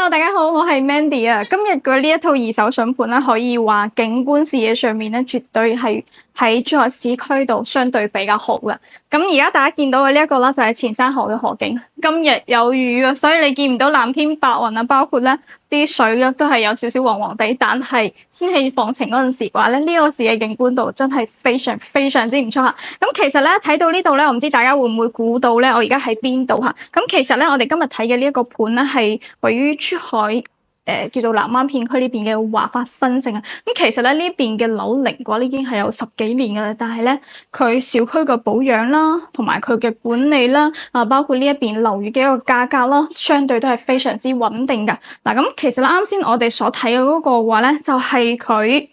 Hello，大家好，我係 Mandy 啊。今日嘅呢一套二手筍盤咧，可以話景觀視野上面咧，絕對係喺珠海市區度相對比較好嘅。咁而家大家見到嘅呢一個啦，就係前山河嘅河景。今日有雨啊，所以你見唔到藍天白雲啊，包括咧啲水咧都係有少少黃黃地。但係天氣放晴嗰陣時話咧，呢個市嘅景觀度真係非常非常之唔錯嚇。咁其實咧睇到呢度咧，我唔知大家會唔會估到咧，我而家喺邊度嚇？咁其實咧，我哋今日睇嘅呢一個盤咧，係位於珠海叫做南灣片區呢邊嘅華發新城啊。咁其實咧呢邊嘅樓齡嘅話已經係有10幾年㗎啦，但係咧佢小區嘅保養啦，同埋佢嘅管理啦，包括呢一邊樓宇嘅一個價格啦，相對都係非常之穩定㗎。嗱，咁其實咧啱先我哋所睇嘅嗰個話咧，就係佢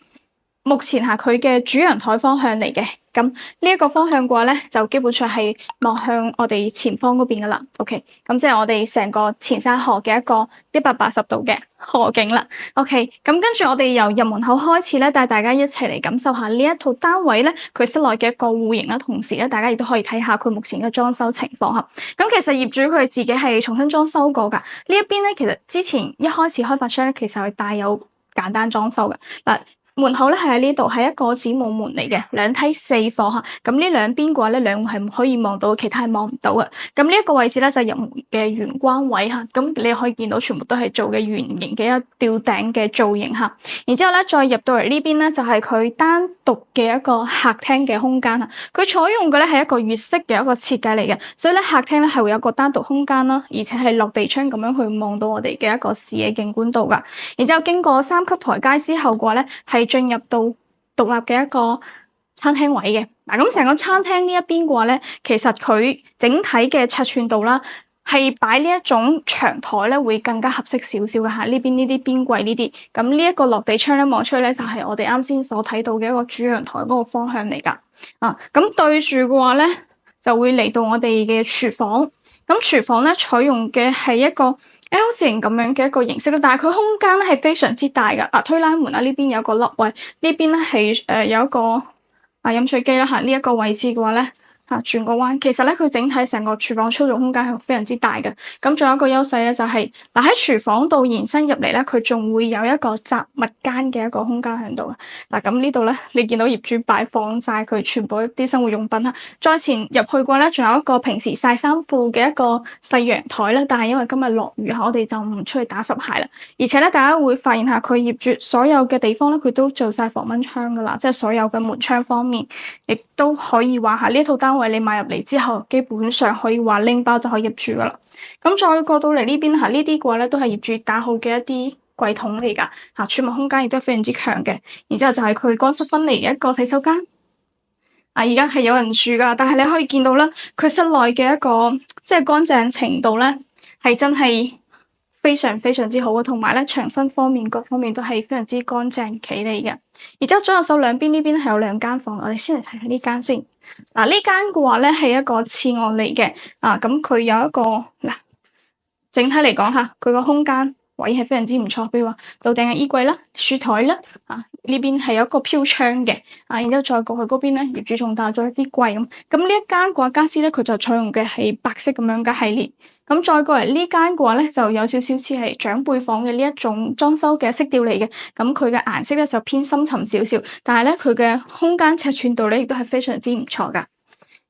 目前係佢嘅主陽台方向嚟嘅。咁呢一個方向嘅話咧，就基本上係望向我哋前方嗰邊噶啦。OK， 咁即係我哋成個前山河嘅一個180度嘅河景啦。OK， 咁跟住我哋由入門口開始咧，帶大家一齊嚟感受下呢一套單位咧，佢室內嘅一個戶型啦，同時咧，大家亦都可以睇下佢目前嘅裝修情況嚇。咁其實業主佢自己係重新裝修過㗎。呢一邊咧，其實之前一開始開發商咧，其實係帶有簡單裝修嘅嗱。門口咧係喺呢度，係一個子母門嚟嘅，2梯4房嚇。咁呢兩邊嘅話咧，兩戶係可以望到，其他係望唔到嘅。咁呢一個位置咧就係入門嘅玄關位嚇。咁你可以見到全部都係做嘅圓形嘅一吊頂嘅造型嚇。然之後咧再入到嚟呢邊咧就係佢單獨嘅一個客廳嘅空間嚇。佢採用嘅咧係一個粵式嘅一個設計嚟嘅，所以咧客廳咧係會有一個單獨空間啦，而且係落地窗咁樣去望到我哋嘅一個視野景觀度噶。然之後經過3級台階之後嘅話咧係進入到獨立嘅一個餐廳位嘅。嗱，咁成個餐廳呢一邊嘅話咧，其實佢整體嘅尺寸度啦，係擺呢一種長台咧會更加合適少少嘅嚇。呢邊呢啲邊櫃呢啲，咁呢一個落地窗咧望出去咧就係我哋啱先所睇到嘅一個主陽台嗰個方向嚟噶。咁對住嘅話咧就會嚟到我哋嘅廚房。咁廚房咧採用嘅係一個L 字形咁樣嘅一個形式，但係佢空間咧係非常之大噶。推拉門啊，呢邊有一個凹位，呢邊咧係有一個飲水機啦嚇。呢一個位置嘅話咧轉個彎，其實咧佢整體成個廚房操作空間係非常之大嘅。咁仲有一個優勢咧就係喺廚房度延伸入嚟咧，佢仲會有一個雜物間嘅一個空間喺度啊。咁呢度咧你見到業主擺放晒佢全部一啲生活用品啦。再前入去嘅話咧，仲有一個平時曬衫褲嘅一個細陽台啦。但係因為今日落雨我哋就唔出去打濕鞋啦。而且咧大家會發現下佢業主所有嘅地方咧，佢都做晒防蚊窗噶啦，即係所有嘅門窗方面，亦都可以話下呢一套單位你買入嚟之後，基本上可以話拎包就可以入住噶啦。咁再過到嚟呢邊呢啲嘅話咧，都係業主打好嘅一啲櫃桶嚟噶儲物空間亦都係非常之強嘅。然之後就係佢乾濕分離嘅一個洗手間。而家係有人住噶，但係你可以見到啦，佢室內嘅一個即係乾淨程度咧，係真係非常非常之好嘅，同埋咧牆身方面各方面都係非常之乾淨企理嘅。然之後左右手兩邊呢邊係有2間房，我哋先嚟睇下呢間先。呢間嘅話咧係一個次按嚟嘅，咁佢有一個整體嚟講佢個空間位係非常之唔錯，比如話到頂嘅衣櫃啦、書台啦，呢邊係有一個飄窗嘅，然之後再過去嗰邊咧，業主仲帶咗一啲櫃咁。咁呢一間嘅話家私咧，佢就採用嘅係白色咁樣嘅系列。咁再過嚟呢間嘅話咧，就有少少似係長輩房嘅呢一種裝修嘅色調嚟嘅。咁佢嘅顏色咧就偏深沉少少，但係咧佢嘅空間尺寸度咧亦都係非常之唔錯噶。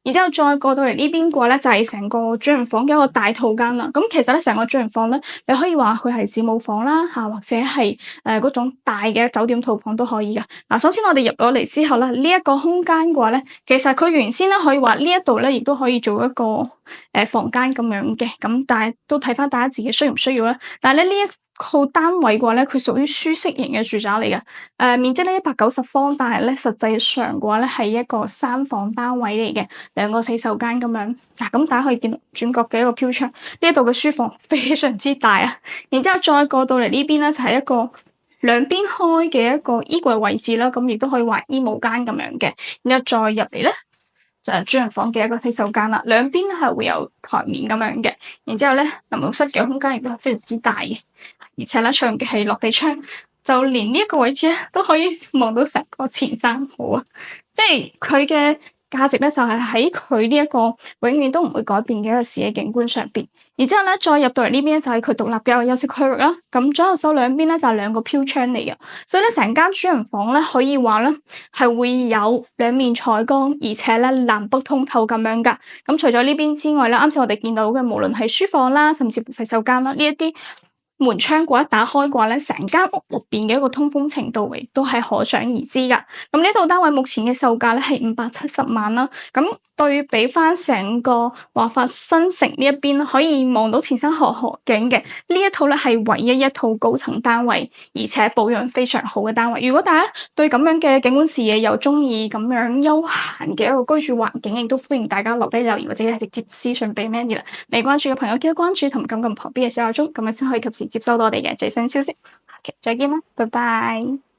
然之後再過到嚟呢邊嘅話咧，就係成個主人房嘅一個大套間啦。咁其實咧成個主人房咧，你可以話佢係子母房啦，或者係嗰種大嘅酒店套房都可以噶。首先我哋入咗嚟之後咧，呢一個空間嘅話咧，其實佢原先咧可以話呢一度咧，亦都可以做一個房間咁樣嘅。咁但係都睇翻大家自己需唔需要啦。但係咧呢一套單位嘅話咧，佢屬於舒適型嘅住宅嚟嘅。面積咧190方，但係咧實際上嘅話咧係一個3房單位嚟嘅，2個洗手間咁樣。咁大家可以見到轉角嘅一個飄窗，呢一度嘅書房非常之大啊。然之後再過到嚟呢邊咧就係一個兩邊開嘅一個衣櫃位置啦，咁亦都可以話衣帽間咁樣嘅。然後再入嚟咧就係主人房嘅一個洗手間啦，兩邊係會有台面咁樣嘅。然之後咧淋浴室嘅空間亦都係非常之大嘅。而且咧，採用嘅係落地窗，就連呢一個位置咧都可以望到成個前山河啊！即係佢嘅價值咧就係喺佢呢一個永遠都唔會改變嘅一個視野景觀上邊。然之後咧，再入到嚟呢邊就係佢獨立嘅一個休息區域啦。咁左右手兩邊咧就係兩個飄窗嚟嘅，所以咧成間主人房咧可以話咧係會有兩面採光，而且咧南北通透咁樣噶。咁除咗呢邊之外咧，啱先我哋見到嘅無論係書房啦，甚至乎洗手間啦，呢一啲門窗嗰一打開嘅話咧，成間屋入邊嘅一個通風程度亦都係可想而知噶。咁呢套單位目前嘅售價咧係570萬啦。咁對比翻成個華發新城呢一邊可以望到前山河景嘅呢一套咧係唯一一套高層單位，而且保養非常好嘅單位。如果大家對咁樣嘅景觀視野又中意咁樣休閒嘅一個居住環境，亦都歡迎大家留低留言或者係直接私信俾 Mandy 啦。未關注嘅朋友記得關注同撳旁邊嘅小鬧鐘，咁樣先可以及時接收到我哋嘅最新消息。OK，再見啦，拜拜。